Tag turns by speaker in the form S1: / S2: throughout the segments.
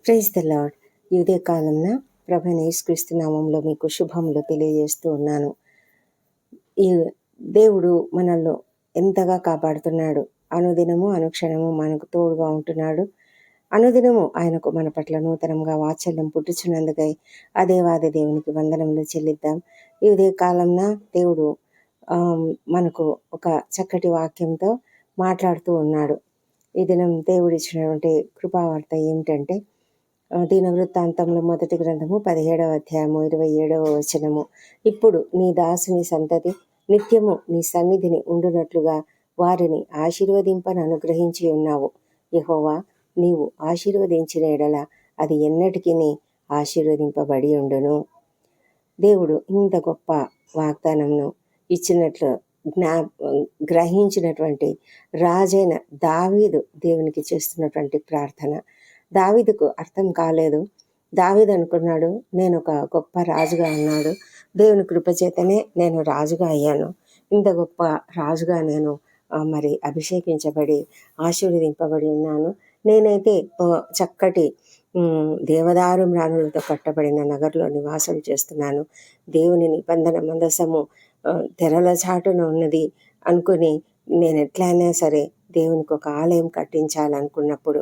S1: Praise the lord. ఈ ఉదయ కాలంన ప్రభువైన యేసుక్రీస్తు నామంలో మీకు శుభములు తెలియజేస్తూ ఉన్నాను. ఈ దేవుడు మనల్ని ఎంతగా కాపాడుతున్నాడు. అనుదినము అనుక్షణము మనకు తోడుగా ఉంటున్నాడు. అనుదినము ఆయనకు మన పట్ల నూతనంగా వాత్సల్యం పుట్టుచున్నందుకై ఆ దేవాది దేవునికి వందనములు చెల్లిద్దాం. ఈ ఉదయ కాలంన దేవుడు మనకు ఒక చక్కటి వాక్యంతో మాట్లాడుతూ ఉన్నాడు. ఈ దినం దేవుడిచ్చినటువంటి కృపావార్త ఏమిటంటే, దినవృత్తాంతములు 1 గ్రంథము 17వ అధ్యాయము 27వ వచనము. ఇప్పుడు నీ దాసుని సంతతి నిత్యము నీ సన్నిధిని ఉండునట్లుగా వారిని ఆశీర్వదింపను అనుగ్రహించి ఉన్నావు. యెహోవా, నీవు ఆశీర్వదించిన ఎడల అది ఎన్నటికీ ఆశీర్వదింపబడి ఉండును. దేవుడు ఇంత గొప్ప వాగ్దానంను ఇచ్చినట్లు గ్రహించినటువంటి రాజైన దావీదు దేవునికి చేస్తున్నటువంటి ప్రార్థన. దావీదుకు అర్థం కాలేదు. దావీదు అనుకున్నాడు, నేను ఒక గొప్ప రాజుగా ఉన్నాడు, దేవుని కృపచేతనే నేను రాజుగా అయ్యాను, ఇంత గొప్ప రాజుగా నేను మరి అభిషేకించబడి ఆశీర్వదింపబడి ఉన్నాను. నేనైతే చక్కటి దేవదారు మ్రాణులతో కట్టబడిన నగరంలో నివాసం చేస్తున్నాను. దేవుని నిబంధన మందసము తెరల చాటున ఉన్నది అనుకుని నేను ఎట్లయినా సరే దేవునికి ఒక ఆలయం కట్టించాలనుకున్నప్పుడు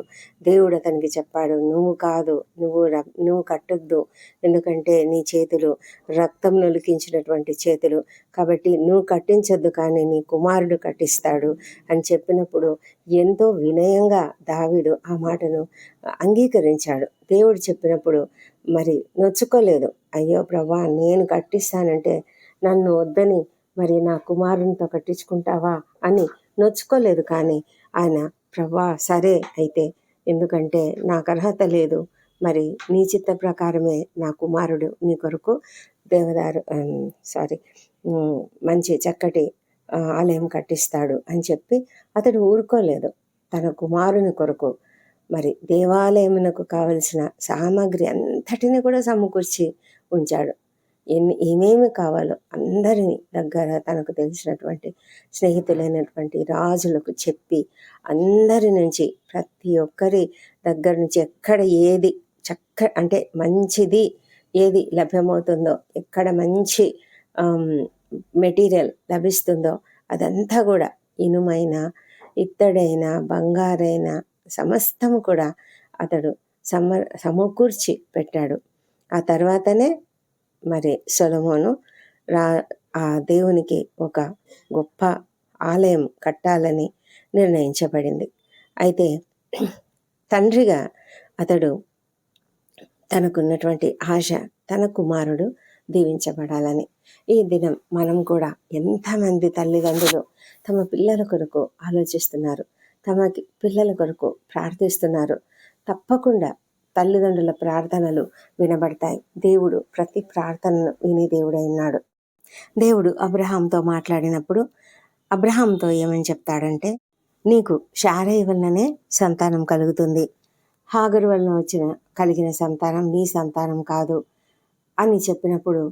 S1: దేవుడు అతనికి చెప్పాడు, నువ్వు కాదు, నువ్వు కట్టొద్దు, ఎందుకంటే నీ చేతులు రక్తం నొలికించినటువంటి చేతులు, కాబట్టి నువ్వు కట్టించొద్దు, కానీ నీ కుమారుడు కట్టిస్తాడు అని చెప్పినప్పుడు ఎంతో వినయంగా దావీదు ఆ మాటను అంగీకరించాడు. దేవుడు చెప్పినప్పుడు మరి నొచ్చుకోలేదు. అయ్యో ప్రభా, నేను కట్టిస్తానంటే నన్ను వద్దని మరి నా కుమారునితో కట్టించుకుంటావా అని నొచ్చుకోలేదు. కానీ ఆయన, ప్రభా సరే అయితే, ఎందుకంటే నాకు అర్హత లేదు, మరి నీ చిత్త ప్రకారమే నా కుమారుడు నీ కొరకు మంచి చక్కటి ఆలయం కట్టిస్తాడు అని చెప్పి అతడు ఊరుకోలేదు. తన కుమారుని కొరకు మరి దేవాలయమునకు కావలసిన సామాగ్రి అంతటిని కూడా సమకూర్చి ఉంచాడు. ఏమేమి కావాలో అందరినీ దగ్గర తనకు తెలిసినటువంటి స్నేహితులైనటువంటి రాజులకు చెప్పి అందరి నుంచి ప్రతి ఒక్కరి దగ్గర నుంచి ఎక్కడ ఏది అంటే మంచిది ఏది లభ్యమవుతుందో, ఎక్కడ మంచి మెటీరియల్ లభిస్తుందో అదంతా కూడా ఇనుమైన, ఇత్తడైన, బంగారైన సమస్తము కూడా అతడు సమకూర్చి పెట్టాడు. ఆ తర్వాతనే మరి సొలొమోను ఆ దేవునికి ఒక గొప్ప ఆలయం కట్టాలని నిర్ణయించబడింది. అయితే తండ్రిగా అతడు తనకున్నటువంటి ఆశ తన కుమారుడు దీవించబడాలని. ఈ దినం మనం కూడా ఎంతమంది తల్లిదండ్రులు తమ పిల్లల కొరకు ఆలోచిస్తున్నారు, తమ పిల్లల కొరకు ప్రార్థిస్తున్నారు. తప్పకుండా తల్లిదండ్రుల ప్రార్థనలు వినబడతాయి. దేవుడు ప్రతి ప్రార్థనను వినే దేవుడై ఉన్నాడు. దేవుడు అబ్రహాంతో మాట్లాడినప్పుడు అబ్రహాంతో ఏమని చెప్తాడంటే, నీకు శారయి వలననే సంతానం కలుగుతుంది, హాగరు వలన కలిగిన సంతానం నీ సంతానం కాదు అని చెప్పినప్పుడు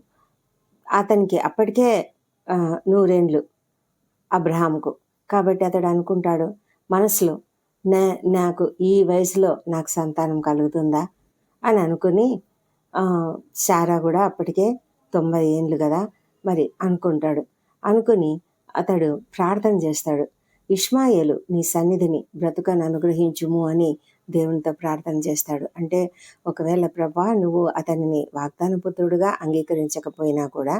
S1: అతనికి అప్పటికే 100 ఏండ్లు అబ్రహాంకు. కాబట్టి అతడు అనుకుంటాడు మనసులో, నాకు ఈ వయసులో నాకు సంతానం కలుగుతుందా అని అనుకుని, శారా కూడా అప్పటికే 90 ఏండ్లు కదా మరి అనుకుంటాడు. అనుకుని అతడు ప్రార్థన చేస్తాడు, ఇష్మాయేలు నీ సన్నిధిని బ్రతుకను అనుగ్రహించుము అని దేవునితో ప్రార్థన చేస్తాడు. అంటే ఒకవేళ ప్రభా నువ్వు అతనిని వాగ్దాన పుత్రుడుగా అంగీకరించకపోయినా కూడా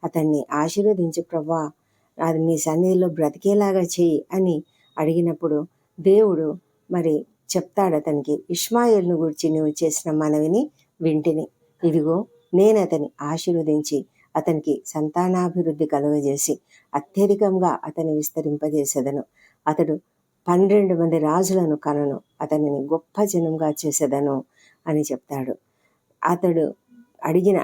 S1: అతన్ని ఆశీర్వదించు ప్రభా, అది నీ సన్నిధిలో బ్రతికేలాగా చెయ్యి అని అడిగినప్పుడు దేవుడు మరి చెప్తాడు అతనికి, ఇష్మాయేలును గురించి నువ్వు చేసిన మనవిని వింటిని, ఇదిగో నేను అతని ఆశీర్వదించి అతనికి సంతానాభివృద్ధి కలుగజేసి అత్యధికంగా అతని విస్తరింపజేసేదను, అతడు 12 మంది రాజులను కనను, అతనిని గొప్ప జనంగా చేసేదను అని చెప్తాడు. అతడు అడిగిన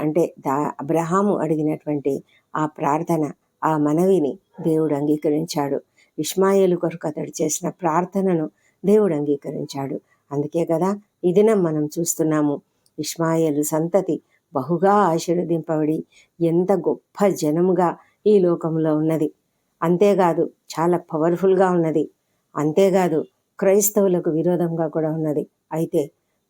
S1: అబ్రహాము అడిగినటువంటి ఆ ప్రార్థన, ఆ మనవిని దేవుడు అంగీకరించాడు. ఇష్మాయేలు కొరకు అతడు చేసిన ప్రార్థనను దేవుడు అంగీకరించాడు. అందుకే కదా ఈ దినం మనం చూస్తున్నాము, ఇష్మాయేలు సంతతి బహుగా ఆశీర్వదింపబడి ఎంత గొప్ప జనముగా ఈ లోకంలో ఉన్నది. అంతేకాదు చాలా పవర్ఫుల్గా ఉన్నది. అంతేకాదు క్రైస్తవులకు విరోధంగా కూడా ఉన్నది. అయితే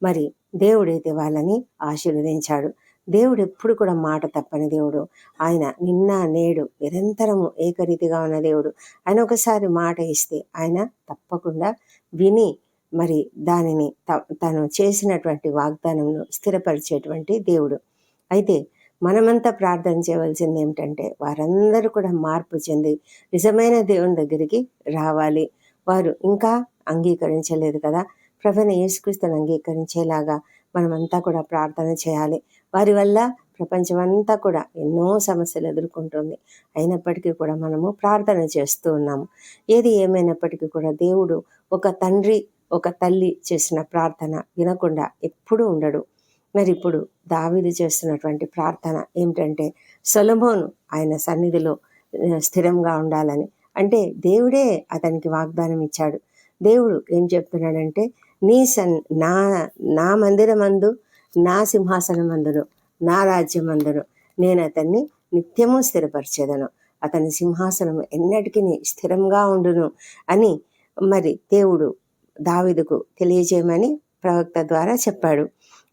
S1: మరి దేవుడైతే వాళ్ళని ఆశీర్వదించాడు. దేవుడు ఎప్పుడు కూడా మాట తప్పని దేవుడు. ఆయన నిన్న నేడు నిరంతరము ఏకరీతిగా ఉన్న దేవుడు. ఆయన ఒకసారి మాట ఇస్తే ఆయన తప్పకుండా విని మరి దానిని తను చేసినటువంటి వాగ్దానంను స్థిరపరిచేటువంటి దేవుడు. అయితే మనమంతా ప్రార్థన చేయవలసింది ఏమిటంటే వారందరూ కూడా మార్పు చెంది నిజమైన దేవుని దగ్గరికి రావాలి. వారు ఇంకా అంగీకరించలేదు కదా, ప్రభువైన యేసుక్రీస్తుని అంగీకరించేలాగా మనమంతా కూడా ప్రార్థన చేయాలి. వారి వల్ల ప్రపంచమంతా కూడా ఎన్నో సమస్యలు ఎదుర్కొంటుంది. అయినప్పటికీ కూడా మనము ప్రార్థన చేస్తూ ఉన్నాము. ఏది ఏమైనప్పటికీ కూడా దేవుడు ఒక తండ్రి ఒక తల్లి చేసిన ప్రార్థన వినకుండా ఎప్పుడూ ఉండడు. మరి ఇప్పుడు దావీదు చేస్తున్నటువంటి ప్రార్థన ఏమిటంటే సొలొమోను ఆయన సన్నిధిలో స్థిరంగా ఉండాలని. అంటే దేవుడే అతనికి వాగ్దానం ఇచ్చాడు. దేవుడు ఏం చెప్తున్నాడంటే నా నా మందిరమందు, నా సింహాసనమందును, నా రాజ్యమందును నేను అతన్ని నిత్యము స్థిరపరిచేదను, అతని సింహాసనం ఎన్నటికీ స్థిరంగా ఉండును అని మరి దేవుడు దావీదుకు తెలియజేయమని ప్రవక్త ద్వారా చెప్పాడు.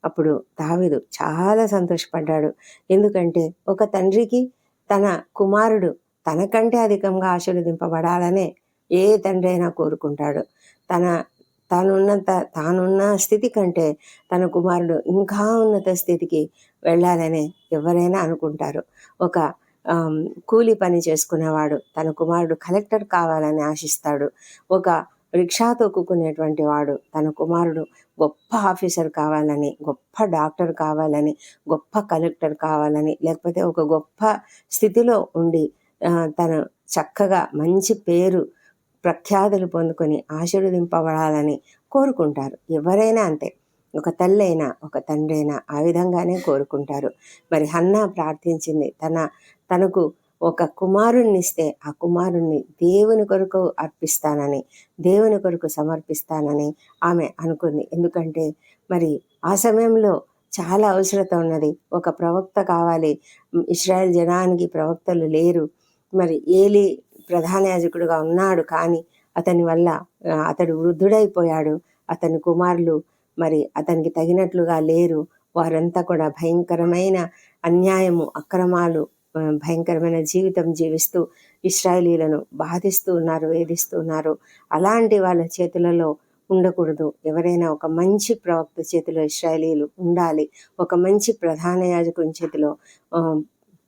S1: అప్పుడు దావీదు చాలా సంతోషపడ్డాడు. ఎందుకంటే ఒక తండ్రికి తన కుమారుడు తనకంటే అధికంగా ఆశీర్వదింపబడాలనే ఏ తండ్రి అయినా కోరుకుంటాడు. తానున్న స్థితి కంటే తన కుమారుడు ఇంకా ఉన్నత స్థితికి వెళ్ళాలని ఎవరైనా అనుకుంటారు. ఒక కూలి పని చేసుకునేవాడు తన కుమారుడు కలెక్టర్ కావాలని ఆశిస్తాడు. ఒక రిక్షా తొక్కుకునేటువంటి వాడు తన కుమారుడు గొప్ప ఆఫీసర్ కావాలని, గొప్ప డాక్టర్ కావాలని, గొప్ప కలెక్టర్ కావాలని, లేకపోతే ఒక గొప్ప స్థితిలో ఉండి తను చక్కగా మంచి పేరు ప్రఖ్యాతులు పొందుకొని ఆశీర్వదింపబడాలని కోరుకుంటారు. ఎవరైనా అంతే, ఒక తల్లి అయినా ఒక తండ్రి అయినా ఆ విధంగానే కోరుకుంటారు. మరి హన్నా ప్రార్థించింది తనకు ఒక కుమారుణ్ణి ఇస్తే ఆ కుమారుణ్ణి దేవుని కొరకు అర్పిస్తానని, దేవుని కొరకు సమర్పిస్తానని ఆమె అనుకుంది. ఎందుకంటే మరి ఆ సమయంలో చాలా అవసరత ఉన్నది. ఒక ప్రవక్త కావాలి. ఇశ్రాయేల్ జనానికి ప్రవక్తలు లేరు. మరి ఏలీ ప్రధాన యాజకుడుగా ఉన్నాడు, కానీ అతని వల్ల అతడు వృద్ధుడైపోయాడు. అతని కుమారులు మరి అతనికి తగినట్లుగా లేరు. వారంతా కూడా భయంకరమైన అన్యాయము, అక్రమాలు, భయంకరమైన జీవితం జీవిస్తూ ఇశ్రాయేలీలను బాధిస్తూ ఉన్నారు, వేధిస్తూ ఉన్నారు. అలాంటి వాళ్ళ చేతులలో ఉండకూడదు. ఎవరైనా ఒక మంచి ప్రవక్త చేతిలో ఇశ్రాయేలీలు ఉండాలి. ఒక మంచి ప్రధాన యాజకుని చేతిలో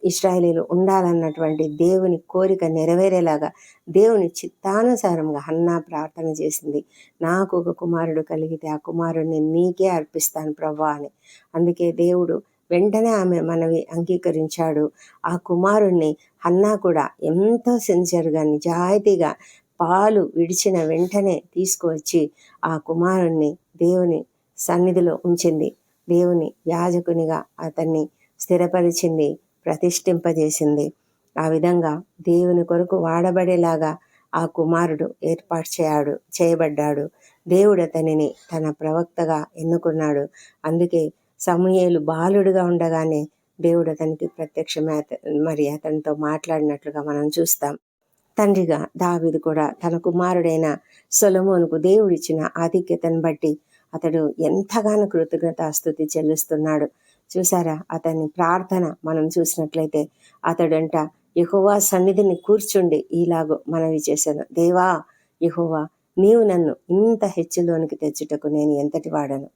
S1: ఇశ్రాయేలీలు ఉండాలన్నటువంటి దేవుని కోరిక నెరవేరేలాగా దేవుని చిత్తానుసారంగా హన్నా ప్రార్థన చేసింది. నాకు ఒక కుమారుడు కలిగితే ఆ కుమారుడిని నీకే అర్పిస్తాను ప్రభువా అని. అందుకే దేవుడు వెంటనే ఆమె మనవి అంగీకరించాడు. ఆ కుమారుణ్ణి హన్నా కూడా ఎంతో సిన్సియర్గా, నిజాయితీగా పాలు విడిచిన వెంటనే తీసుకువచ్చి ఆ కుమారుణ్ణి దేవుని సన్నిధిలో ఉంచింది. దేవుని యాజకునిగా అతన్ని స్థిరపరిచింది, ప్రతిష్ఠింపజేసింది. ఆ విధంగా దేవుని కొరకు వాడబడేలాగా ఆ కుమారుడు ఏర్పాటు చేయబడ్డాడు. దేవుడు అతనిని తన ప్రవక్తగా ఎన్నుకున్నాడు. అందుకే సమూయేలు బాలుడుగా ఉండగానే దేవుడు అతనికి ప్రత్యక్షమై మరి అతనితో మాట్లాడినట్లుగా మనం చూస్తాం. తండ్రిగా దావీదు కూడా తన కుమారుడైన సొలొమోనుకు దేవుడిచ్చిన ఆధిక్యతను బట్టి అతడు ఎంతగానో కృతజ్ఞతాస్తుతి చెల్లిస్తున్నాడు. చూసారా, అతని ప్రార్థన మనం చూసినట్లయితే అతడంట యెహోవా సన్నిధిని కూర్చుండి ఇలాగో మనవి చేశాను, దేవా యెహోవా, నీవు నన్ను ఇంత హెచ్చులోనికి తెచ్చుటకు నేను ఎంతటి వాడను.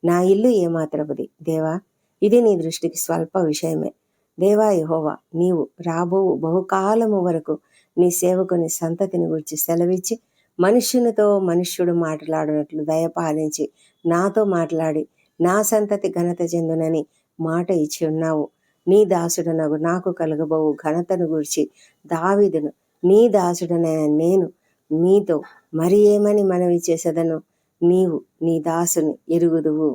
S1: నా ఇల్లు ఏమాత్రపుది దేవా, ఇది నీ దృష్టికి స్వల్ప విషయమే. దేవా యెహోవా, నీవు రాబోవు బహుకాలము వరకు నీ సేవకుని సంతతిని గురించి సెలవిచ్చి మనుష్యునితో మనుష్యుడు మాట్లాడినట్లు దయపాలించి నాతో మాట్లాడి నా సంతతి ఘనత చెందునని మాట ఇచ్చి ఉన్నావు. నీ దాసుడనగు నాకు కలగబోవు ఘనతను గూర్చి దావీదును నీ దాసుడనైన నేను నీతో మరి ఏమని మనవి చేసేదను. నీవు నీ దాసుని ఎరుగుదువు.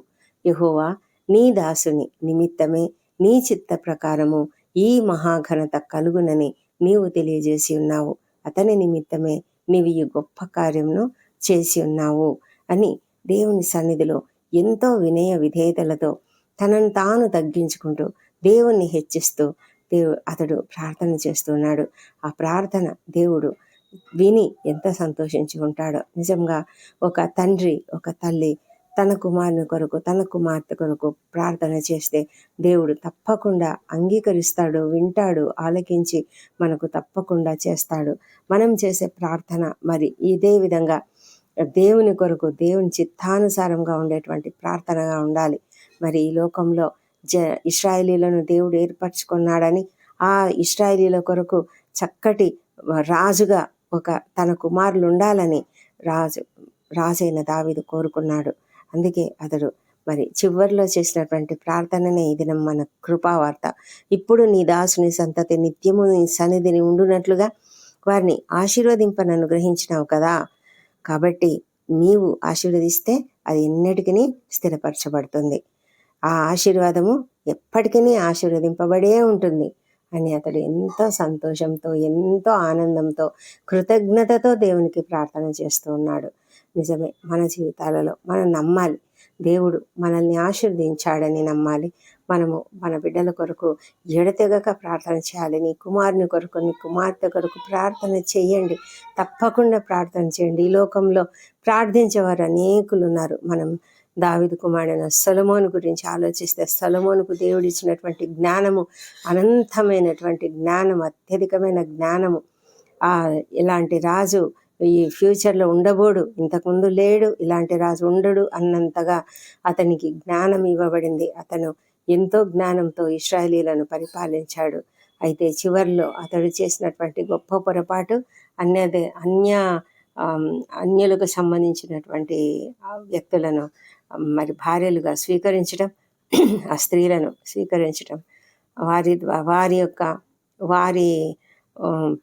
S1: యెహోవా, నీ దాసుని నిమిత్తమే నీ చిత్త ప్రకారము ఈ మహాఘనత కలుగునని నీవు తెలియజేసి ఉన్నావు. అతని నిమిత్తమే నీవు ఈ గొప్ప కార్యమును చేసి ఉన్నావు అని దేవుని సన్నిధిలో ఎంతో వినయ విధేయతలతో తనను తాను తగ్గించుకుంటూ దేవుణ్ణి హెచ్చిస్తూ అతడు ప్రార్థన చేస్తున్నాడు. ఆ ప్రార్థన దేవుడు విని ఎంత సంతోషించి ఉంటాడో. నిజంగా ఒక తండ్రి ఒక తల్లి తన కుమారుని కొరకు, తన కుమార్తె కొరకు ప్రార్థన చేస్తే దేవుడు తప్పకుండా అంగీకరిస్తాడు, వింటాడు, ఆలకించి మనకు తప్పకుండా చేస్తాడు. మనం చేసే ప్రార్థన మరి ఇదే విధంగా దేవుని కొరకు, దేవుని చిత్తానుసారంగా ఉండేటువంటి ప్రార్థనగా ఉండాలి. మరి ఈ లోకంలో ఇశ్రాయేలీలను దేవుడు ఏర్పరచుకున్నాడని ఆ ఇశ్రాయేలీల కొరకు చక్కటి రాజుగా తన కుమారులు ఉండాలని రాజైన దావీదు కోరుకున్నాడు. అందుకే అతడు మరి చివరిలో చేసినటువంటి ప్రార్థననే ఇది మన కృపావార్త. ఇప్పుడు నీ దాసుని సంతతి నిత్యము నీ సన్నిధిని ఉండునట్లుగా వారిని ఆశీర్వదింపను అనుగ్రహించినావు కదా, కాబట్టి నీవు ఆశీర్వదిస్తే అది ఎన్నటికీ స్థిరపరచబడుతుంది. ఆ ఆశీర్వాదము ఎప్పటికీ ఆశీర్వదింపబడే ఉంటుంది అని అతడు ఎంతో సంతోషంతో, ఎంతో ఆనందంతో, కృతజ్ఞతతో దేవునికి ప్రార్థన చేస్తూ ఉన్నాడు. నిజమే, మన జీవితాలలో మనం నమ్మాలి, దేవుడు మనల్ని ఆశీర్వదించాడని నమ్మాలి. మనము మన బిడ్డల కొరకు ఎడతెగక ప్రార్థన చేయాలి. నీ కుమారుని కొరకు, నీ కుమార్తె కొరకు ప్రార్థన చేయండి, తప్పకుండా ప్రార్థన చేయండి. ఈ లోకంలో ప్రార్థించేవారు అనేకులు ఉన్నారు. మనం దావీదు కుమారుడైన సొలొమోను గురించి ఆలోచిస్తే, సొలొమోనుకు దేవుడు ఇచ్చినటువంటి జ్ఞానము అనంతమైనటువంటి జ్ఞానం, అత్యధికమైన జ్ఞానము. ఇలాంటి రాజు ఈ ఫ్యూచర్లో ఉండబోడు, ఇంతకుముందు లేడు, ఇలాంటి రాజు ఉండడు అన్నంతగా అతనికి జ్ఞానం ఇవ్వబడింది. అతను ఎంతో జ్ఞానంతో ఇశ్రాయేలీలను పరిపాలించాడు. అయితే చివరిలో అతడు చేసినటువంటి గొప్ప పొరపాటు అన్యులకు సంబంధించినటువంటి వ్యక్తులను మరి భార్యలుగా స్వీకరించడం, ఆ స్త్రీలను స్వీకరించడం, వారి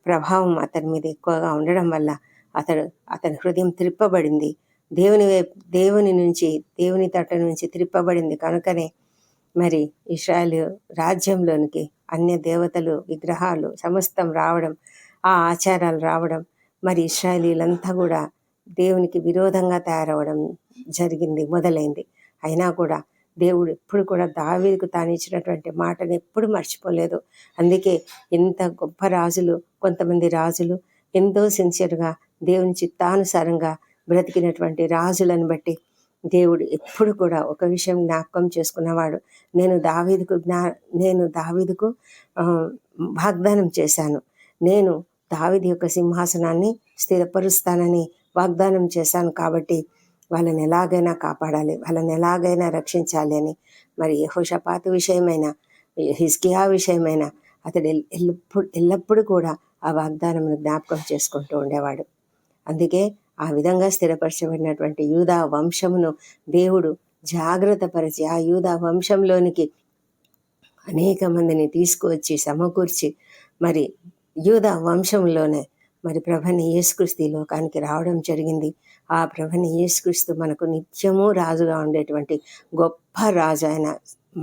S1: ప్రభావం అతని మీద ఎక్కువగా ఉండడం వల్ల అతని హృదయం త్రిప్పబడింది. దేవుని తట్ట నుంచి త్రిప్పబడింది. కనుకనే మరి ఇశ్రాయేలు రాజ్యంలోనికి అన్య దేవతలు, విగ్రహాలు సమస్తం రావడం, ఆ ఆచారాలు రావడం, మరి ఇశ్రాయేలీలంతా కూడా దేవునికి విరోధంగా తయారవడం మొదలైంది. అయినా కూడా దేవుడు ఎప్పుడు కూడా దావీదుకు తాను ఇచ్చినటువంటి మాటను ఎప్పుడు మర్చిపోలేదు. అందుకే ఎంత గొప్ప రాజులు, కొంతమంది రాజులు ఎంతో సిన్సియర్గా దేవుని చిత్తానుసారంగా బ్రతికినటువంటి రాజులను బట్టి దేవుడు ఎప్పుడు కూడా ఒక విషయం జ్ఞాపకం చేసుకున్నవాడు. నేను దావీదుకు వాగ్దానం చేశాను, నేను దావీదు యొక్క సింహాసనాన్ని స్థిరపరుస్తానని వాగ్దానం చేశాను, కాబట్టి వాళ్ళని ఎలాగైనా కాపాడాలి, వాళ్ళని ఎలాగైనా రక్షించాలి అని. మరి యెహోషాపాతు విషయమైన, హిజ్కియా విషయమైన అతడు ఎల్లప్పుడూ కూడా ఆ వాగ్దానం జ్ఞాపకం చేసుకుంటూ ఉండేవాడు. అందుకే ఆ విధంగా స్థిరపరచబడినటువంటి యూదా వంశమును దేవుడు జాగ్రత్త పరిచి, ఆ యూదా వంశంలోనికి అనేక మందిని తీసుకువచ్చి సమకూర్చి, మరి యూదా వంశంలోనే మరి ప్రభువైన యేసుక్రీస్తు ఈ లోకానికి రావడం జరిగింది. ఆ ప్రభువైన యేసుక్రీస్తు మనకు నిత్యము రాజుగా ఉండేటువంటి గొప్ప రాజు. ఆయన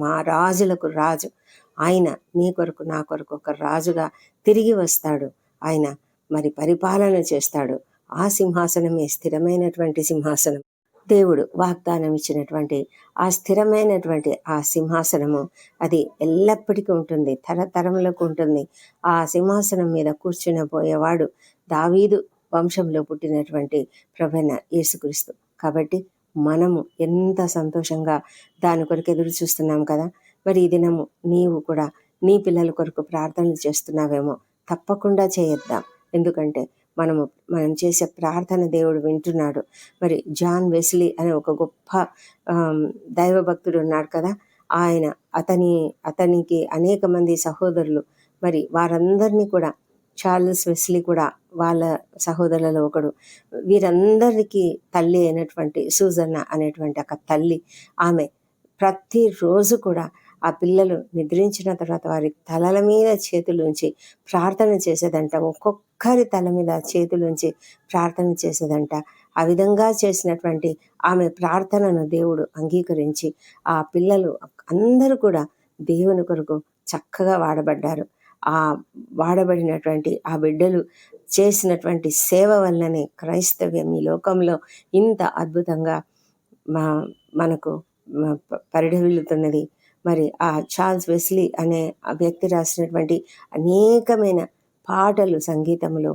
S1: మా రాజులకు రాజు. ఆయన నీ కొరకు, నా కొరకు ఒక రాజుగా తిరిగి వస్తాడు. ఆయన మరి పరిపాలన చేస్తాడు. ఆ సింహాసనమే స్థిరమైనటువంటి సింహాసనం. దేవుడు వాగ్దానం ఇచ్చినటువంటి ఆ స్థిరమైనటువంటి ఆ సింహాసనము అది ఎల్లప్పటికీ ఉంటుంది, తరతరములకు ఉంటుంది. ఆ సింహాసనం మీద కూర్చునిపోయేవాడు దావీదు వంశంలో పుట్టినటువంటి ప్రభువైన యేసుక్రీస్తు. కాబట్టి మనము ఎంత సంతోషంగా దాని కొరకు ఎదురు చూస్తున్నాం కదా. మరి ఈ దినము నీవు కూడా నీ పిల్లల కొరకు ప్రార్థనలు చేస్తున్నావేమో, తప్పకుండా చేద్దాం. ఎందుకంటే మనం చేసే ప్రార్థన దేవుడు వింటున్నాడు. మరి జాన్ వెస్లీ అనే ఒక గొప్ప దైవభక్తుడు ఉన్నాడు కదా. అతనికి అనేక మంది సహోదరులు. మరి వారందరినీ కూడా, చార్లెస్ వెస్లీ కూడా వాళ్ళ సహోదరులలో ఒకడు. వీరందరికీ తల్లి అయినటువంటి సూజన్న అనేటువంటి ఒక తల్లి, ఆమె ప్రతిరోజు కూడా ఆ పిల్లలు నిద్రించిన తర్వాత వారి తలల మీద చేతులుంచి ప్రార్థన చేసేదంట. ఒక్కొక్కరి తల మీద చేతులుంచి ప్రార్థన చేసేదంట. ఆ విధంగా చేసినటువంటి ఆమె ప్రార్థనను దేవుడు అంగీకరించి ఆ పిల్లలు అందరూ కూడా దేవుని కొరకు చక్కగా వాడబడ్డారు. ఆ వాడబడినటువంటి ఆ బిడ్డలు చేసినటువంటి సేవ వల్లనే క్రైస్తవ్యం ఈ లోకంలో ఇంత అద్భుతంగా మనకు పరిఢవిల్లుతున్నది. మరి ఆ చార్ల్స్ వెస్లీ అనే ఆ వ్యక్తి రాసినటువంటి అనేకమైన పాటలు, సంగీతములు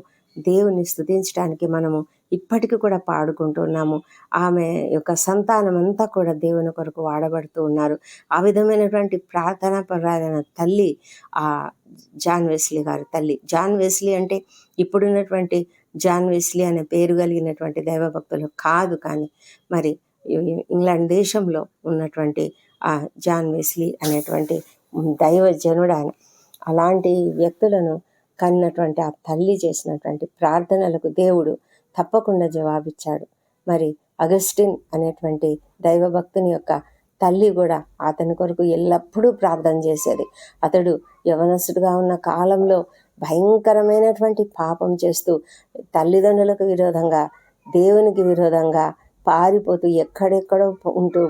S1: దేవుని స్తుతించడానికి మనము ఇప్పటికి కూడా పాడుకుంటున్నాము. ఆమె యొక్క సంతానం అంతా కూడా దేవుని కొరకు వాడబడుతూ ఉన్నారు. ఆ విధమైనటువంటి ప్రార్థనా పరాయణ తల్లి ఆ జాన్ వెస్లీ గారి తల్లి. జాన్ వెస్లీ అంటే ఇప్పుడున్నటువంటి జాన్ వెస్లీ అనే పేరు కలిగినటువంటి దైవభక్తులు కాదు, కానీ మరి ఇంగ్లాండ్ దేశంలో ఉన్నటువంటి ఆ జాన్ వెస్లీ అనేటువంటి దైవజనుడు ఆయన. అలాంటి వ్యక్తులను కన్నటువంటి ఆ తల్లి చేసినటువంటి ప్రార్థనలకు దేవుడు తప్పకుండా జవాబిచ్చాడు. మరి అగస్టిన్ అనేటువంటి దైవభక్తుని యొక్క తల్లి కూడా అతని కొరకు ఎల్లప్పుడూ ప్రార్థన చేసేది. అతడు యవనస్తుడుగా ఉన్న కాలంలో భయంకరమైనటువంటి పాపం చేస్తూ తల్లిదండ్రులకు విరోధంగా, దేవునికి విరోధంగా పారిపోతూ ఎక్కడెక్కడో ఉంటూ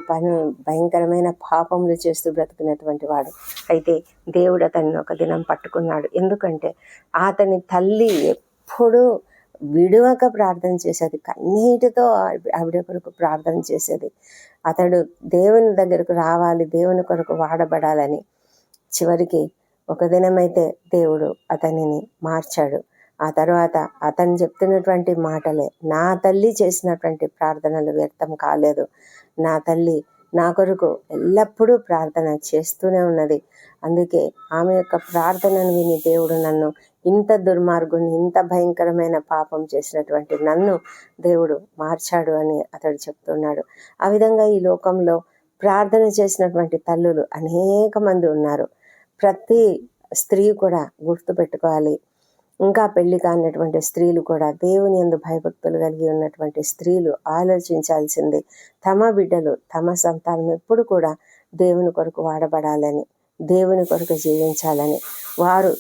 S1: భయంకరమైన పాపములు చేస్తూ బ్రతికినటువంటి వాడు. అయితే దేవుడు అతన్ని ఒక దినం పట్టుకున్నాడు. ఎందుకంటే అతని తల్లి ఎప్పుడూ విడువక ప్రార్థన చేసేది, కన్నీటితో ఆవిడ కొరకు ప్రార్థన చేసేది. అతడు దేవుని దగ్గరకు రావాలి, దేవుని కొరకు వాడబడాలని. చివరికి ఒక దినమైతే దేవుడు అతనిని మార్చాడు. ఆ తర్వాత అతను చెప్తున్నటువంటి మాటలే, నా తల్లి చేసినటువంటి ప్రార్థనలు వ్యర్థం కాలేదు, నా తల్లి నా కొరకు ఎల్లప్పుడూ ప్రార్థన చేస్తూనే ఉన్నది. అందుకే ఆమె యొక్క ప్రార్థనను విని దేవుడు నన్ను, ఇంత దుర్మార్గుని, ఇంత భయంకరమైన పాపం చేసినటువంటి నన్ను దేవుడు మార్చాడు అని అతడు చెప్తున్నాడు. ఆ విధంగా ఈ లోకంలో ప్రార్థన చేసినటువంటి తల్లులు అనేక మంది ఉన్నారు. ప్రతి స్త్రీ కూడా గుర్తుపెట్టుకోవాలి. ఇంకా పెళ్లి కానటువంటి స్త్రీలు కూడా, దేవుని యందు భయభక్తులు కలిగి ఉన్నటువంటి స్త్రీలు ఆలోచించాల్సింది, తమ బిడ్డలు, తమ సంతానం ఎప్పుడు కూడా దేవుని కొరకు వాడబడాలని, దేవుని కొరకు జీవించాలని, వారు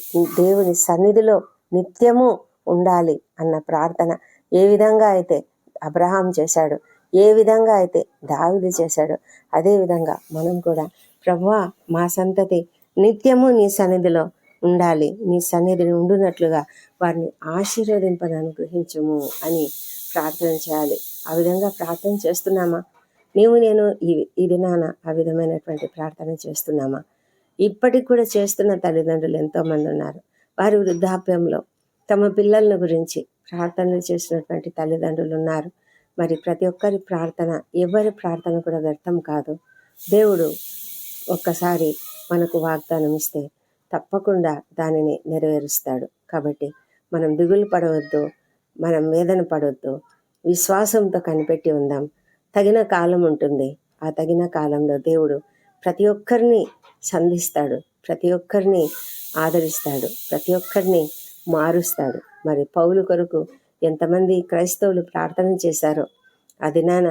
S1: దేవుని సన్నిధిలో నిత్యము ఉండాలి అన్న ప్రార్థన ఏ విధంగా అయితే అబ్రహాం చేశాడు, ఏ విధంగా అయితే దావీదు చేశాడో, అదేవిధంగా మనం కూడా, ప్రభువా మా సంతతి నిత్యము నీ సన్నిధిలో ఉండాలి, నీ సన్నిధిని ఉండునట్లుగా వారిని ఆశీర్వదింపని అనుగ్రహించము అని ప్రార్థన చేయాలి. ఆ విధంగా ప్రార్థన చేస్తున్నామా? నేను ఈ దినాన ఆ విధమైనటువంటి ప్రార్థన చేస్తున్నామా? ఇప్పటికి కూడా చేస్తున్న తల్లిదండ్రులు ఎంతోమంది ఉన్నారు. వారి వృద్ధాప్యంలో తమ పిల్లల గురించి ప్రార్థనలు చేసినటువంటి తల్లిదండ్రులు ఉన్నారు. మరి ప్రతి ఒక్కరి ప్రార్థన, ఎవరి ప్రార్థన కూడా వ్యర్థం కాదు. దేవుడు ఒక్కసారి మనకు వాగ్దానం ఇస్తే తప్పకుండా దానిని నెరవేరుస్తాడు. కాబట్టి మనం దిగులు పడవద్దు, మనం వేదన పడవద్దు, విశ్వాసంతో కనిపెట్టి ఉందాం. తగిన కాలం ఉంటుంది. ఆ తగిన కాలంలో దేవుడు ప్రతి ఒక్కరిని సంధిస్తాడు, ప్రతి ఒక్కరిని ఆదరిస్తాడు, ప్రతి ఒక్కరిని మారుస్తాడు. మరి పౌలు కొరకు ఎంతమంది క్రైస్తవులు ప్రార్థన చేశారో, ఆ దినాన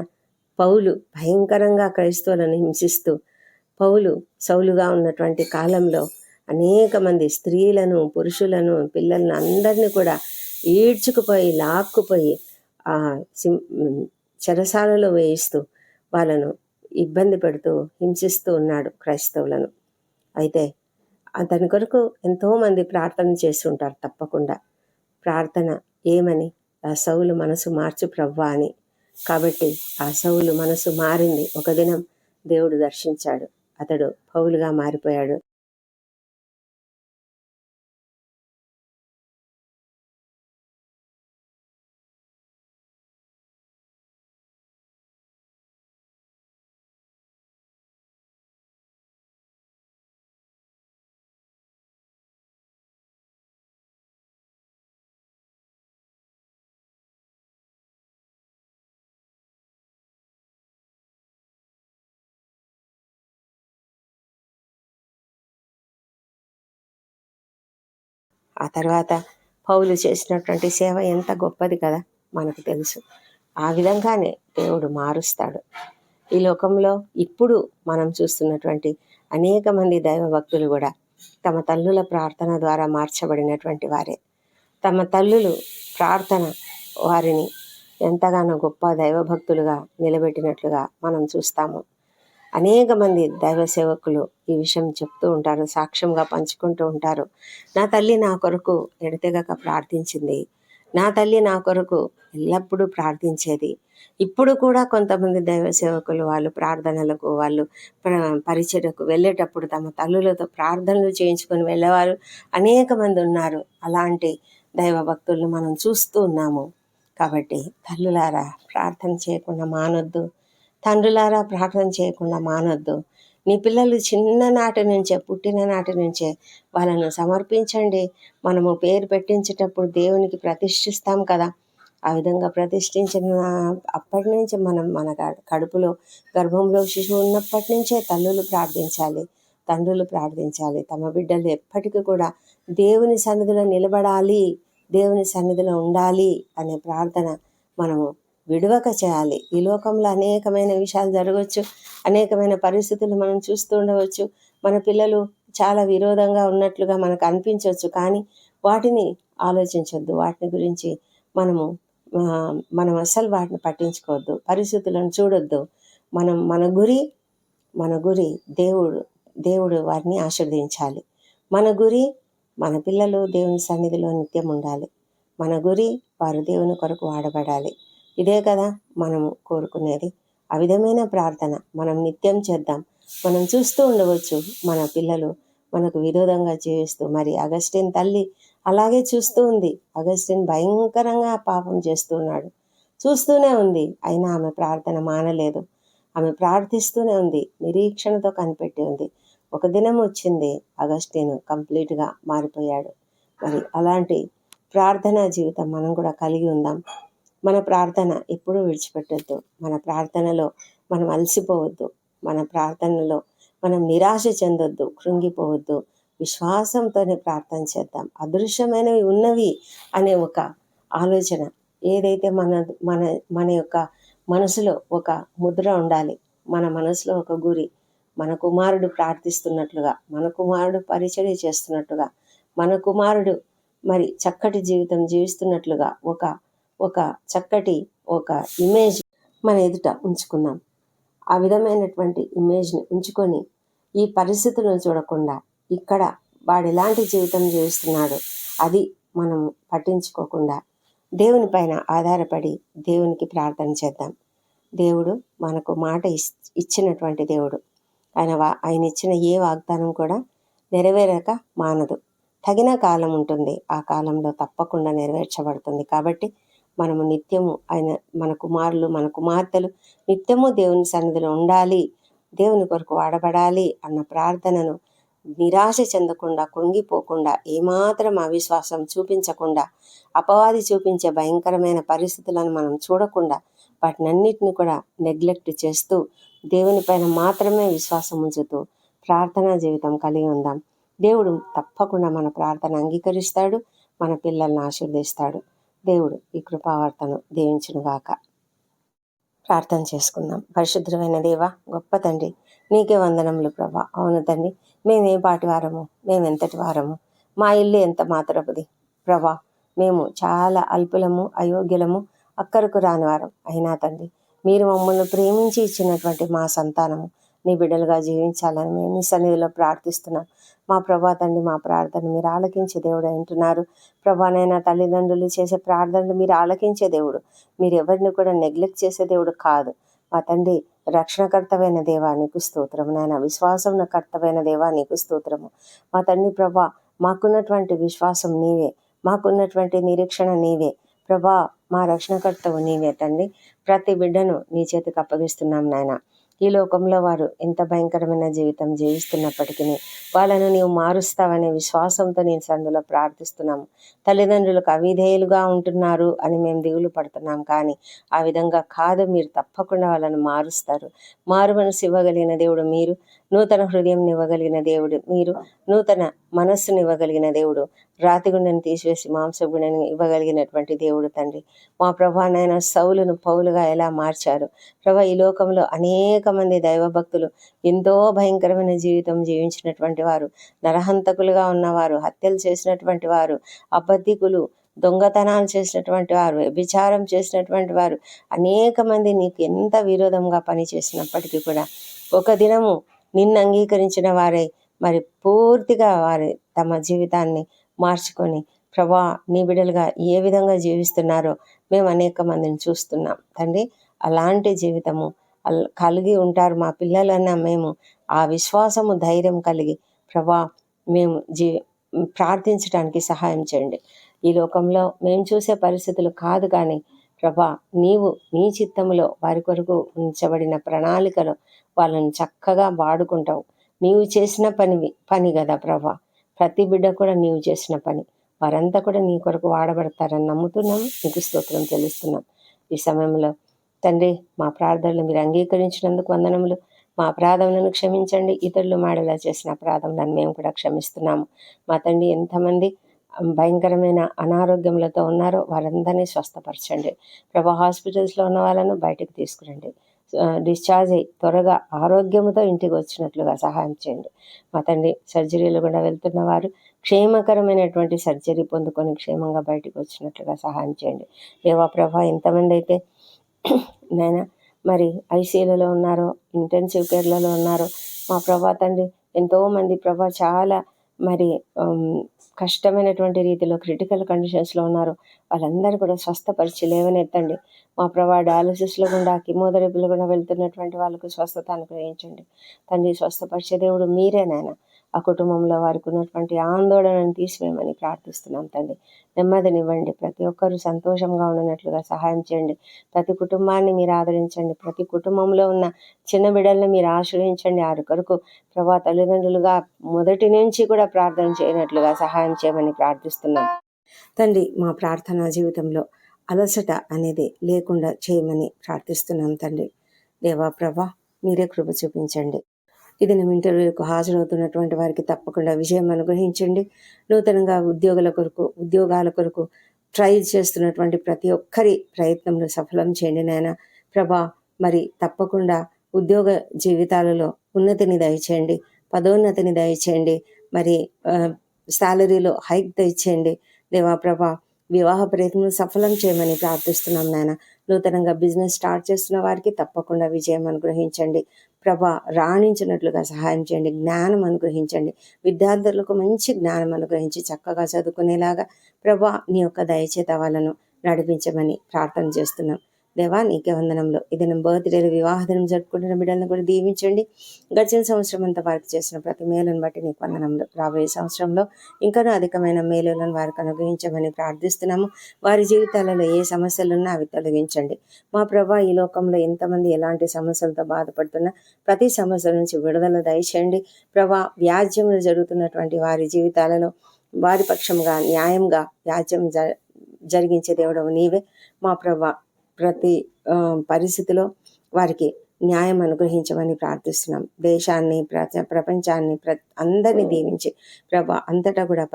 S1: పౌలు భయంకరంగా క్రైస్తవులను హింసిస్తూ, పౌలు సౌలుగా ఉన్నటువంటి కాలంలో అనేక మంది స్త్రీలను, పురుషులను, పిల్లలను అందరినీ కూడా ఈడ్చుకుపోయి, లాక్కుపోయి చెరసాలలో వేయిస్తూ వాళ్ళను ఇబ్బంది పెడుతూ హింసిస్తూ ఉన్నాడు క్రైస్తవులను. అయితే దాని కొరకు ఎంతోమంది ప్రార్థన చేసి ఉంటారు. తప్పకుండా ప్రార్థన ఏమని, ఆ సౌలు మనసు మార్చు ప్రవ్వా అని. కాబట్టి ఆ సౌలు మనసు మారింది. ఒక దినం దేవుడు దర్శించాడు, అతడు పౌలుగా మారిపోయాడు. ఆ తర్వాత పౌలు చేసినటువంటి సేవ ఎంత గొప్పది కదా, మనకు తెలుసు. ఆ విధంగానే దేవుడు మారుస్తాడు. ఈ లోకంలో ఇప్పుడు మనం చూస్తున్నటువంటి అనేక మంది దైవ భక్తులు కూడా తమ తల్లుల ప్రార్థన ద్వారా మార్చబడినటువంటి వారే. తమ తల్లులు ప్రార్థన వారిని ఎంతగానో గొప్ప దైవభక్తులుగా నిలబెట్టినట్లుగా మనం చూస్తాము. అనేక మంది దైవ సేవకులు ఈ విషయం చెప్తూ ఉంటారు, సాక్ష్యంగా పంచుకుంటూ ఉంటారు. నా తల్లి నా కొరకు ఎడతెగక ప్రార్థించింది, నా తల్లి నా కొరకు ఎల్లప్పుడూ ప్రార్థించేది. ఇప్పుడు కూడా కొంతమంది దైవ సేవకులు వాళ్ళు ప్రార్థనలకు, వాళ్ళు పరిచర్యకు వెళ్ళేటప్పుడు తమ తల్లులతో ప్రార్థనలు చేయించుకొని వెళ్ళేవారు అనేక మంది ఉన్నారు. అలాంటి దైవ భక్తులను మనం చూస్తూ ఉన్నాము. కాబట్టి తల్లులారా ప్రార్థన చేయకుండా మానొద్దు, తండ్రులారా ప్రార్థన చేయకుండా మానొద్దు. నీ పిల్లలు చిన్ననాటి నుంచే, పుట్టిన నాటి నుంచే వాళ్ళను సమర్పించండి. మనము పేరు పెట్టించేటప్పుడు దేవునికి ప్రతిష్ఠిస్తాం కదా, ఆ విధంగా ప్రతిష్ఠించిన అప్పటి నుంచి మనం మన కడుపులో గర్భంలో శిశువు ఉన్నప్పటి నుంచే తల్లులు ప్రార్థించాలి, తండ్రులు ప్రార్థించాలి. తమ బిడ్డలు ఎప్పటికీ కూడా దేవుని సన్నిధిలో నిలబడాలి, దేవుని సన్నిధిలో ఉండాలి అనే ప్రార్థన మనము విడవక చేయాలి. ఈ లోకంలో అనేకమైన విషయాలు జరగవచ్చు, అనేకమైన పరిస్థితులు మనం చూస్తూ ఉండవచ్చు. మన పిల్లలు చాలా విరోధంగా ఉన్నట్లుగా మనకు అనిపించవచ్చు, కానీ వాటిని ఆలోచించొద్దు. వాటిని గురించి మనం అస్సలు వాటిని పట్టించుకోవద్దు, పరిస్థితులను చూడొద్దు. మన గురి దేవుడు వారిని ఆశీర్వదించాలి. మన గురి మన పిల్లలు దేవుని సన్నిధిలో నిత్యం ఉండాలి. మన గురి వారు దేవుని కొరకు వాడబడాలి. ఇదే కదా మనము కోరుకునేది. ఆ విధమైన ప్రార్థన మనం నిత్యం చేద్దాం. మనం చూస్తూ ఉండవచ్చు మన పిల్లలు మనకు విరోధంగా జీవిస్తూ, మరి అగస్టిన్ తల్లి అలాగే చూస్తూ ఉంది. అగస్టిన్ భయంకరంగా పాపం చేస్తున్నాడు, చూస్తూనే ఉంది. అయినా ఆమె ప్రార్థన మానలేదు. ఆమె ప్రార్థిస్తూనే ఉంది, నిరీక్షణతో కనిపెట్టి ఉంది. ఒక దినం వచ్చింది, అగస్టిన్ కంప్లీట్గా మారిపోయాడు. మరి అలాంటి ప్రార్థనా జీవితం మనం కూడా కలిగి ఉందాం. మన ప్రార్థన ఎప్పుడూ విడిచిపెట్టొద్దు. మన ప్రార్థనలో మనం అలసిపోవద్దు. మన ప్రార్థనలో మనం నిరాశ చెందొద్దు, కృంగిపోవద్దు. విశ్వాసంతోనే ప్రార్థన చేద్దాం. అదృశ్యమైనవి ఉన్నవి అనే ఒక ఆలోచన ఏదైతే మన మన మన యొక్క మనసులో ఒక ముద్ర ఉండాలి. మన మనసులో ఒక గురి, మన కుమారుడు ప్రార్థిస్తున్నట్లుగా, మన కుమారుడు పరిచర్య చేస్తున్నట్టుగా, మన కుమారుడు మరి చక్కటి జీవితం జీవిస్తున్నట్లుగా ఒక చక్కటి ఒక ఇమేజ్ మన ఎదుట ఉంచుకుందాం. ఆ విధమైనటువంటి ఇమేజ్ని ఉంచుకొని ఈ పరిస్థితులను చూడకుండా, ఇక్కడ వాడు ఎలాంటి జీవితం జీవిస్తున్నాడు అది మనం పట్టించుకోకుండా దేవుని పైన ఆధారపడి దేవునికి ప్రార్థన చేద్దాం. దేవుడు మనకు మాట ఇచ్చినటువంటి దేవుడు. ఆయన ఇచ్చిన ఏ వాగ్దానం కూడా నెరవేరక మానదు. తగిన కాలం ఉంటుంది, ఆ కాలంలో తప్పకుండా నెరవేర్చబడుతుంది. కాబట్టి మనము నిత్యము మన కుమారులు మన కుమార్తెలు నిత్యము దేవుని సన్నిధిలో ఉండాలి, దేవుని కొరకు వాడబడాలి అన్న ప్రార్థనను నిరాశ చెందకుండా, కృంగిపోకుండా, ఏమాత్రం అవిశ్వాసం చూపించకుండా, అపవాది చూపించే భయంకరమైన పరిస్థితులను మనం చూడకుండా వాటినన్నిటిని కూడా నెగ్లెక్ట్ చేస్తూ దేవుని పైన మాత్రమే విశ్వాసం ఉంచుతూ ప్రార్థనా జీవితం కలిగి ఉందాం. దేవుడు తప్పకుండా మన ప్రార్థన అంగీకరిస్తాడు, మన పిల్లల్ని ఆశీర్వదిస్తాడు. దేవుడు ఈ కృపావార్తను దీవించునుగాక. ప్రార్థన చేసుకుందాం. పరిశుద్ధమైన దేవ, గొప్ప తండ్రి, నీకే వందనములు ప్రభా. అవును తండ్రి, మేము ఏ పాటి వారము, మేము ఎంతటి వారము, మా ఇల్లు ఎంత మాత్రపుది ప్రభా. మేము చాలా అల్పులము, అయోగ్యులము, అక్కరకు రాని వారం. అయినా తండ్రి, మీరు మమ్మల్ని ప్రేమించి ఇచ్చినటువంటి మా సంతానము నీ బిడ్డలుగా జీవించాలని మేము నీ సన్నిధిలో ప్రార్థిస్తున్నాం. మా ప్రభా తండ్రి, మా ప్రార్థన మీరు ఆలకించే దేవుడు అంటున్నారు ప్రభానైనా. తల్లిదండ్రులు చేసే ప్రార్థనలు మీరు ఆలకించే దేవుడు. మీరు ఎవరిని కూడా నెగ్లెక్ట్ చేసే దేవుడు కాదు. మా తండ్రి, రక్షణకర్తమైన దేవా నీకు స్తోత్రము నాయన, విశ్వాసం కర్తమైన దేవా నీకు స్తోత్రము. మా తండ్రి ప్రభా, మాకున్నటువంటి విశ్వాసం నీవే, మాకున్నటువంటి నిరీక్షణ నీవే ప్రభా. మా రక్షణకర్తవు నీవే తండ్రి. ప్రతి బిడ్డను నీ చేతికి అప్పగిస్తున్నాం నాయన. ఈ లోకంలో వారు ఎంత భయంకరమైన జీవితం జీవిస్తున్నప్పటికీ వాళ్ళను నీవు మారుస్తావనే విశ్వాసంతో నేను సందులో ప్రార్థిస్తున్నాము. తల్లిదండ్రులకు అవిధేయులుగా ఉంటున్నారు అని మేము దిగులు పడుతున్నాం, కానీ ఆ విధంగా కాదు. మీరు తప్పకుండా వాళ్ళను మారుస్తారు. మారు మనసు ఇవ్వగలిగిన దేవుడు మీరు, నూతన హృదయం ఇవ్వగలిగిన దేవుడు మీరు, నూతన మనస్సును ఇవ్వగలిగిన దేవుడు, రాతి గుండెను తీసివేసి మాంసగుండెను ఇవ్వగలిగినటువంటి దేవుడు తండ్రి. మా ప్రభానైనా సౌలును పౌలుగా ఎలా మార్చారు ప్రభా. ఈ లోకంలో అనేక మంది దైవభక్తులు ఎంతో భయంకరమైన జీవితం జీవించినటువంటి వారు, నరహంతకులుగా ఉన్నవారు, హత్యలు చేసినటువంటి వారు, అబద్ధికులు, దొంగతనాలు చేసినటువంటి వారు, వ్యభిచారం చేసినటువంటి వారు, అనేక మంది నీకు ఎంత విరోధంగా పనిచేసినప్పటికీ కూడా ఒక దినము నిన్ను అంగీకరించిన వారే మరి పూర్తిగా వారి తమ జీవితాన్ని మార్చుకొని ప్రభా నీ బిడ్డలుగా ఏ విధంగా జీవిస్తున్నారో మేము అనేక మందిని చూస్తున్నాం తండ్రి. అలాంటి జీవితము కలిగి ఉంటారు మా పిల్లలన్నా మేము ఆ విశ్వాసము, ధైర్యం కలిగి ప్రభా మేము ప్రార్థించడానికి సహాయం చేయండి. ఈ లోకంలో మేము చూసే పరిస్థితులు కాదు, కానీ ప్రభా నీవు నీ చిత్తములో వారి కొరకు ఉంచబడిన ప్రణాళికలో వాళ్ళని చక్కగా వాడుకుంటావు. నీవు చేసిన పని కదా ప్రభా, ప్రతి బిడ్డ కూడా నీవు చేసిన పని, వారంతా కూడా నీ కొరకు వాడబడతారని నమ్ముతున్నాము. నీకు స్తోత్రం చెల్లిస్తున్నాం. ఈ సమయంలో తండ్రి మా ప్రార్థనలు మీరు అంగీకరించినందుకు వందనములు. మా అపరాధములను క్షమించండి, ఇతరులు మాడేలా చేసిన అపరాధములను మేము కూడా క్షమిస్తున్నాము. మా తండ్రి ఎంతమంది భయంకరమైన అనారోగ్యములతో ఉన్నారో వారందరినీ స్వస్థపరచండి. ప్రభా హాస్పిటల్స్లో ఉన్న వాళ్ళను బయటకు తీసుకురండి. డిశ్చార్జ్ అయ్యి త్వరగా ఆరోగ్యముతో ఇంటికి వచ్చినట్లుగా సహాయం చేయండి. మా తండ్రి సర్జరీలు కూడా వెళ్తున్న వారు క్షేమకరమైనటువంటి సర్జరీ పొందుకొని క్షేమంగా బయటకు వచ్చినట్లుగా సహాయం చేయండి. దేవా ప్రభా ఎంతమంది అయితే నాయన మరి ఐసీయూలలో ఉన్నారో, ఇంటెన్సివ్ కేర్లలో ఉన్నారో మా ప్రభా తండ్రి, ఎంతోమంది ప్రభా చాలా మరి కష్టమైనటువంటి రీతిలో క్రిటికల్ కండిషన్స్లో ఉన్నారు. వాళ్ళందరూ కూడా స్వస్థపరిచి లేవనెత్తండి. మా ప్రభా డయాలసిస్లో గుండా కిమోథెరపీలో కూడా వెళ్తున్నటువంటి వాళ్ళకు స్వస్థత అనుగ్రహించండి. తండ్రి స్వస్థపరిచే దేవుడు మీరే నాయన. ఆ కుటుంబంలో వారికి ఉన్నటువంటి ఆందోళనను తీసివేయమని ప్రార్థిస్తున్నాం తండ్రి. నెమ్మదినివ్వండి. ప్రతి ఒక్కరూ సంతోషంగా ఉన్నట్లుగా సహాయం చేయండి. ప్రతి కుటుంబాన్ని మీరు ఆదరించండి. ప్రతి కుటుంబంలో ఉన్న చిన్న బిడ్డలను మీరు ఆశ్రయించండి. వారి కొరకు ప్రభా తల్లిదండ్రులుగా మొదటి నుంచి కూడా ప్రార్థన చేయనట్లుగా సహాయం చేయమని ప్రార్థిస్తున్నాం తండ్రి. మా ప్రార్థనా జీవితంలో అలసట అనేది లేకుండా చేయమని ప్రార్థిస్తున్నాం తండ్రి. దేవా ప్రభా మీరే కృప చూపించండి. ఇది నా ఇంటర్వ్యూకు హాజరవుతున్నటువంటి వారికి తప్పకుండా విజయం అనుగ్రహించండి. నూతనంగా ఉద్యోగాల కొరకు ట్రై చేస్తున్నటువంటి ప్రతి ఒక్కరి ప్రయత్నంలో సఫలం చేయండి నాయన ప్రభా. మరి తప్పకుండా ఉద్యోగ జీవితాలలో ఉన్నతిని దయచేయండి, పదోన్నతిని దయచేయండి, మరి శాలరీలో హైక్ దయచేయండి దేవా ప్రభా. వివాహ ప్రయత్నం సఫలం చేయమని ప్రార్థిస్తున్నాం నాయన. నూతనంగా బిజినెస్ స్టార్ట్ చేస్తున్న వారికి తప్పకుండా విజయం అనుగ్రహించండి ప్రభా. రాణించినట్లుగా సహాయం చేయండి, జ్ఞానం అనుగ్రహించండి. విద్యార్థులకు మంచి జ్ఞానం అనుగ్రహించి చక్కగా చదువుకునేలాగా ప్రభా నీ యొక్క దయచేత వాళ్ళను నడిపించమని ప్రార్థన చేస్తున్నాం దేవా. నీకే వందనంలో ఇది నా బర్త్డేలు వివాహ దినం జరుపుకుంటున్న బిడ్డలను కూడా దీవించండి. గడిచిన సంవత్సరం అంతా వారికి చేసిన ప్రతి మేలును బట్టి నీకు వందనంలో. రాబోయే సంవత్సరంలో ఇంకనూ అధికమైన మేలులను వారికి అనుగ్రహించమని ప్రార్థిస్తున్నాము. వారి జీవితాలలో ఏ సమస్యలున్నా అవి తొలగించండి మా ప్రభా. ఈ లోకంలో ఎంతమంది ఎలాంటి సమస్యలతో బాధపడుతున్నా ప్రతి సమస్య నుంచి విడుదల దయచేయండి ప్రభా. వ్యాజ్యములు జరుగుతున్నటువంటి వారి జీవితాలలో వారి పక్షంగా న్యాయంగా వ్యాజ్యం జరిగించే దేవుడవు నీవే మా ప్రభా. ప్రతి పరిస్థితిలో వారికి న్యాయం అనుగ్రహించమని ప్రార్థిస్తున్నాం. దేశాన్ని ప్రపంచాన్ని అందరినీ దీవించి ప్రభా అంతటా కూడా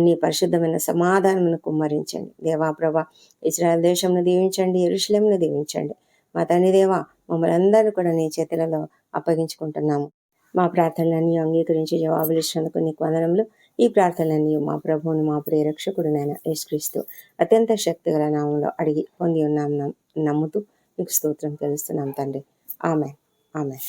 S1: నీ పరిశుద్ధమైన సమాధానమును కుమ్మరించండి దేవా ప్రభా. ఇశ్రాయేల్ దేశంను దీవించండి, యెరూషలేమును దీవించండి మా తండ్రి దేవా. మమ్మల్ని అందరూ కూడా నీ చేతులలో అప్పగించుకుంటున్నాము. మా ప్రార్థనలన్నీ అంగీకరించి జవాబులు ఇచ్చినందుకు నీకు వందనములు. ఈ ప్రార్థనలన్నీ మా ప్రభువును మా ప్రియరక్షకుడునైన యేసుక్రీస్తు అత్యంత శక్తిగల నామంలో అడిగి పొంది ఉన్నాం నమ్ముతూ నీకు స్తోత్రం తెలుస్తున్నాం తండ్రి. Amen, amen.